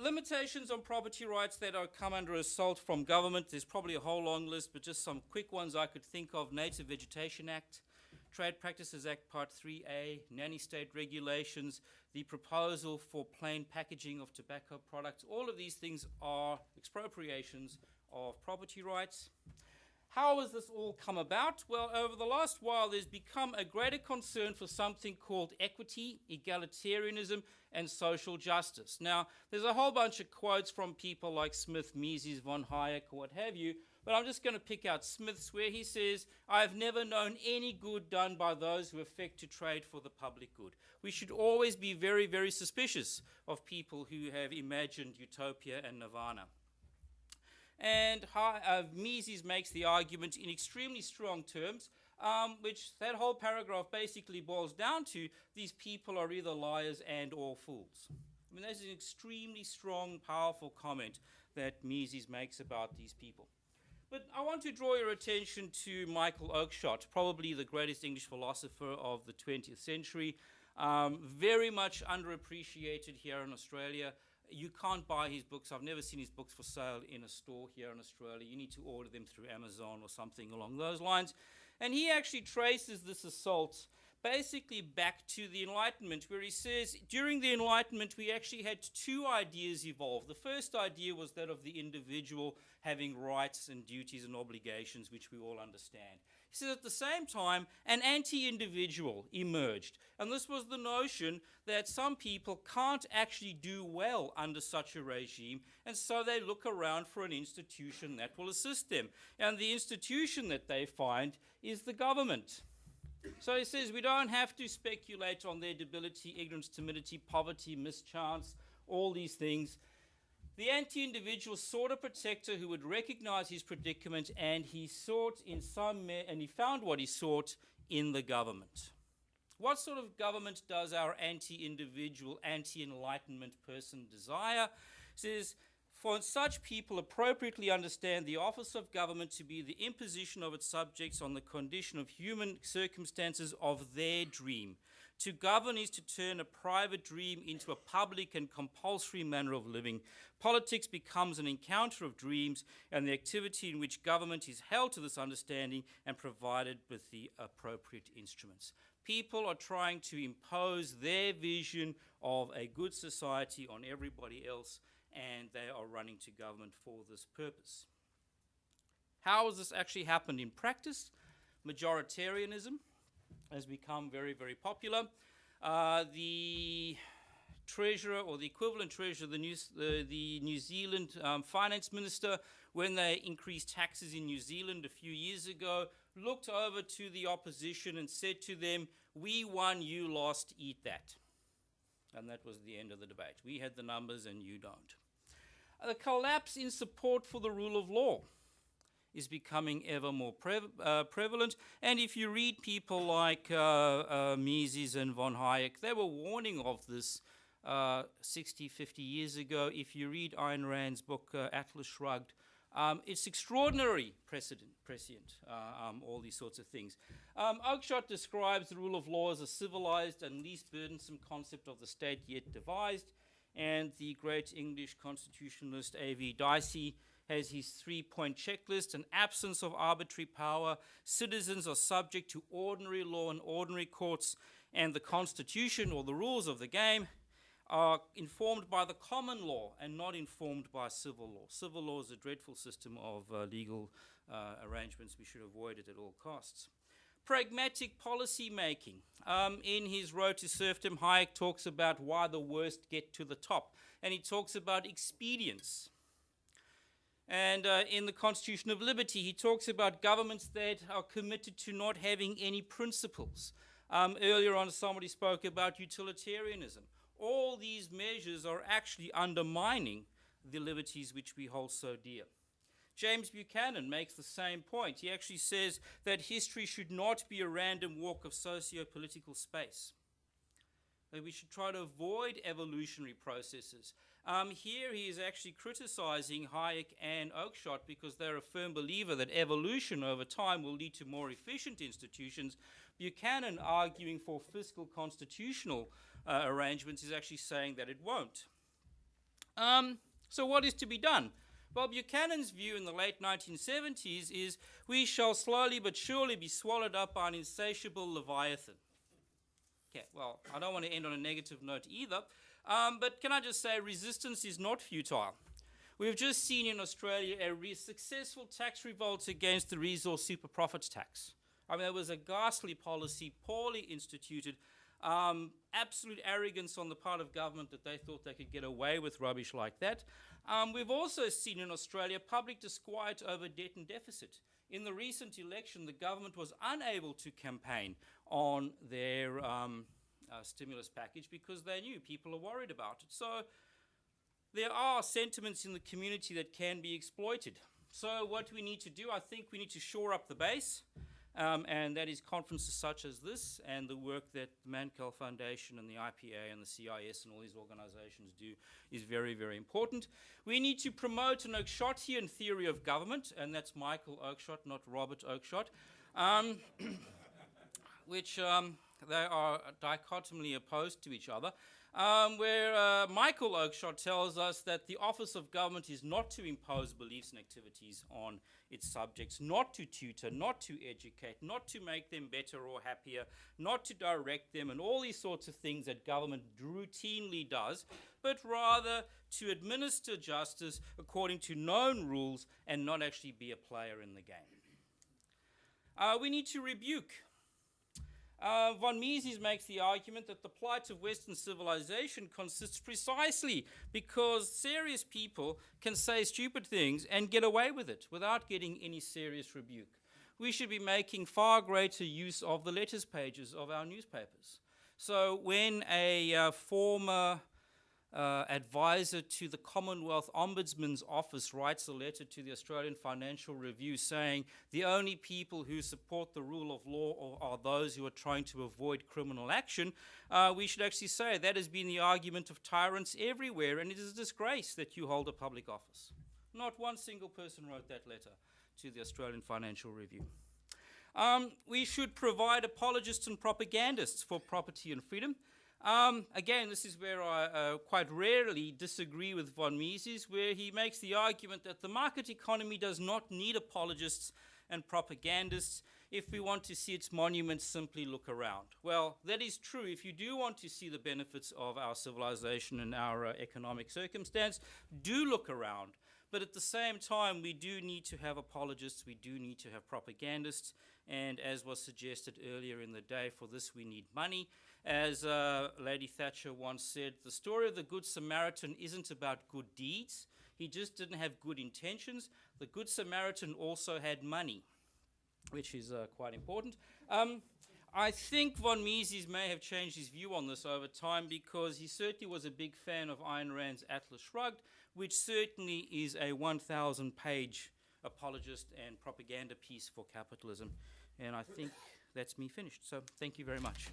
Limitations on property rights that are come under assault from government. There's probably a whole long list, but just some quick ones I could think of. Native Vegetation Act, Trade Practices Act Part 3A, nanny state regulations, the proposal for plain packaging of tobacco products. All of these things are expropriations of property rights. How has this all come about? Well, over the last while, there's become a greater concern for something called equity, egalitarianism, and social justice. Now, there's a whole bunch of quotes from people like Smith, Mises, von Hayek, or what have you, but I'm just going to pick out Smith's, where he says, "I have never known any good done by those who affect to trade for the public good." We should always be very, very suspicious of people who have imagined utopia and nirvana. And Mises makes the argument in extremely strong terms, which that whole paragraph basically boils down to: these people are either liars and or fools. I mean, that's an extremely strong, powerful comment that Mises makes about these people. But I want to draw your attention to Michael Oakeshott, probably the greatest English philosopher of the 20th century, very much underappreciated here in Australia. You can't buy his books. I've never seen his books for sale in a store here in Australia. You need to order them through Amazon or something along those lines. And he actually traces this assault basically back to the Enlightenment, where he says, during the Enlightenment, we actually had two ideas evolve. The first idea was that of the individual having rights and duties and obligations, which we all understand. He says at the same time, an anti-individual emerged. And this was the notion that some people can't actually do well under such a regime, and so they look around for an institution that will assist them. And the institution that they find is the government. So he says we don't have to speculate on their debility, ignorance, timidity, poverty, mischance, all these things. The anti-individual sought a protector who would recognize his predicament, and he sought in and he found what he sought in the government. What sort of government does our anti-individual, anti-enlightenment person desire? He says, for such people appropriately understand the office of government to be the imposition of its subjects on the condition of human circumstances of their dream. To govern is to turn a private dream into a public and compulsory manner of living. Politics becomes an encounter of dreams, and the activity in which government is held to this understanding and provided with the appropriate instruments. People are trying to impose their vision of a good society on everybody else, and they are running to government for this purpose. How has this actually happened in practice? Majoritarianism has become very, very popular. The treasurer, or the equivalent treasurer, the New Zealand finance minister, when they increased taxes in New Zealand a few years ago, looked over to the opposition and said to them, "We won, you lost, eat that." And that was the end of the debate. We had the numbers and you don't. The collapse in support for the rule of law is becoming ever more prevalent. And if you read people like Mises and von Hayek, they were warning of this 60, 50 years ago. If you read Ayn Rand's book, Atlas Shrugged, it's extraordinary prescient, all these sorts of things. Oakeshott describes the rule of law as a civilized and least burdensome concept of the state yet devised, and the great English constitutionalist A.V. Dicey has his 3-point checklist: an absence of arbitrary power, citizens are subject to ordinary law and ordinary courts, and the constitution, or the rules of the game, are informed by the common law and not informed by civil law. Civil law is a dreadful system of legal arrangements. We should avoid it at all costs. Pragmatic policy making. In his Road to Serfdom, Hayek talks about why the worst get to the top, and he talks about expedience. And in the Constitution of Liberty, he talks about governments that are committed to not having any principles. Earlier on, somebody spoke about utilitarianism. All these measures are actually undermining the liberties which we hold so dear. James Buchanan makes the same point. He actually says that history should not be a random walk of socio-political space. That we should try to avoid evolutionary processes. Here he is actually criticizing Hayek and Oakeshott because they're a firm believer that evolution over time will lead to more efficient institutions. Buchanan, arguing for fiscal constitutional arrangements, is actually saying that it won't. So what is to be done? Well, Buchanan's view in the late 1970s is we shall slowly but surely be swallowed up by an insatiable leviathan. Okay, well, I don't want to end on a negative note either, but can I just say resistance is not futile. We've just seen in Australia a successful tax revolt against the resource super profits tax. I mean, it was a ghastly policy, poorly instituted, absolute arrogance on the part of government that they thought they could get away with rubbish like that. We've also seen in Australia public disquiet over debt and deficit. In the recent election, the government was unable to campaign on their stimulus package because they knew people are worried about it. So there are sentiments in the community that can be exploited. So what do we need to do? I think we need to shore up the base, and that is conferences such as this and the work that the Mankell Foundation and the IPA and the CIS and all these organizations do is very, very important. We need to promote an Oakeshottian theory of government, and that's Michael Oakeshott, not Robert Oakeshott, which they are dichotomically opposed to each other, where Michael Oakeshott tells us that the office of government is not to impose beliefs and activities on its subjects, not to tutor, not to educate, not to make them better or happier, not to direct them, and all these sorts of things that government routinely does, but rather to administer justice according to known rules and not actually be a player in the game. We need to rebuke. Von Mises makes the argument that the plight of Western civilization consists precisely because serious people can say stupid things and get away with it without getting any serious rebuke. We should be making far greater use of the letters pages of our newspapers. So when a former advisor to the Commonwealth Ombudsman's Office writes a letter to the Australian Financial Review saying the only people who support the rule of law are those who are trying to avoid criminal action, we should actually say that has been the argument of tyrants everywhere, and it is a disgrace that you hold a public office. Not one single person wrote that letter to the Australian Financial Review. We should provide apologists and propagandists for property and freedom. Again, this is where I quite rarely disagree with von Mises, where he makes the argument that the market economy does not need apologists and propagandists. If we want to see its monuments, simply look around. Well, that is true. If you do want to see the benefits of our civilization and our economic circumstance, do look around. But at the same time, we do need to have apologists, we do need to have propagandists, and as was suggested earlier in the day, for this we need money. As Lady Thatcher once said, the story of the Good Samaritan isn't about good deeds. He just didn't have good intentions. The Good Samaritan also had money, which is quite important. I think von Mises may have changed his view on this over time because he certainly was a big fan of Ayn Rand's Atlas Shrugged, which certainly is a 1,000-page apologist and propaganda piece for capitalism. And I think that's me finished. So thank you very much.